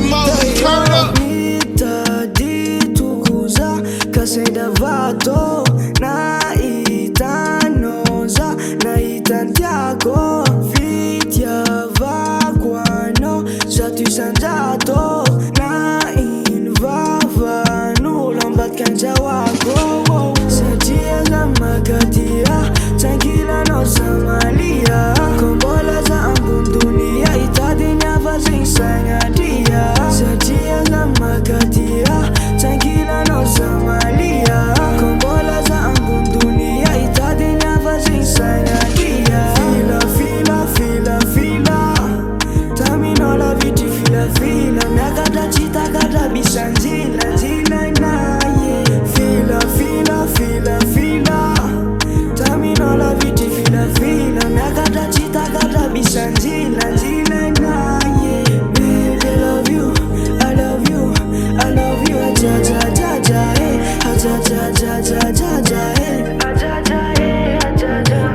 Moly, turn up. Ditukuza kasenda vato na itanoza na itantiako vitya vakwano zatu sanjato na invavano lambat kanja wako satia za makatia tankila no samalia kombola za ambundunia itadinya vazinsanyadia satia za makatia tankila no samalia kombola za ambundunia itadinya vazinsanyadia fila tamino la viti fila miakata chitakata bisanzila zila naye fila tamino la viti fila miakata chitakata bisanzila zila naye. Baby, I love you, I love you, I love you. Ajaja, eh, ajaja, eh.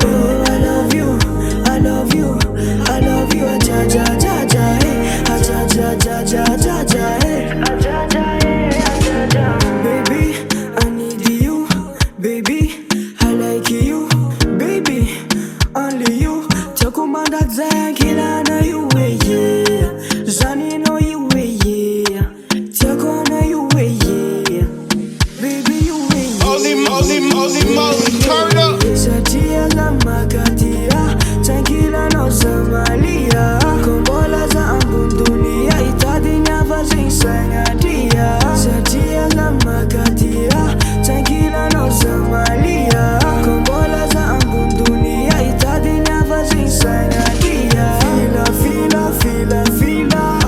Oh, I love you, I love you, I love you. Ajaja, eh, ajaja, eh. Baby, I need you, baby, I like you, baby, only you. Takumanda zakila na you, yeah. Zani no you, yeah. Takona you, yeah. Baby, you, yeah. Moly, turn up. Satia za makatia tankila no samalia kombola za ambundunia itadinya vazinsanyadia satia za makatia tankila no samalia kombola za ambundunia itadinya vazinsanyadia fila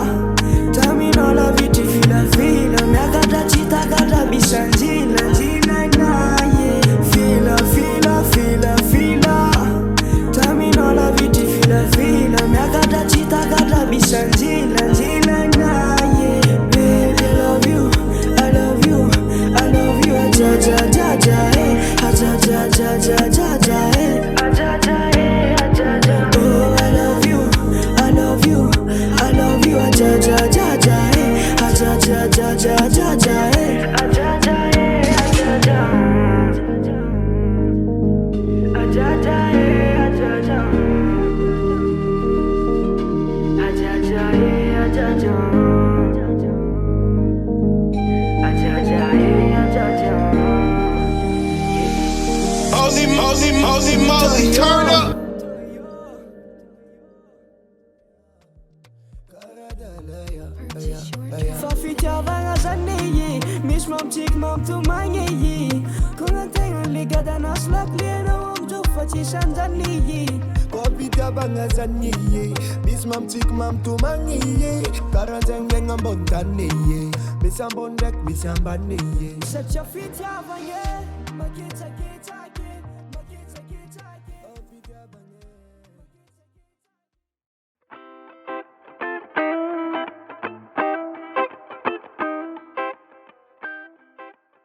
tamino la viti fila miakata chitakata bisanzila zila naye fila tamino la viti fila miakata chitakata bisanzila zila naye. Baby, I love you, I love you, I love you. Ajaja, eh, ajaja, eh. Oh, I love you, I love you, I love you. Ajaja, eh, ajaja, eh. Moly, turn up. Fafitya vagna zany misy mampitsiky mampitomagny kogna tegna ligada nasy laklena omjo fa tsy sanjany Kopitiavagna zany misy mampitsiky mampitomagny karanzegny tegna ambony tany misy ambony ndraiky misy ambany satria fitiavagna maketsaketsaka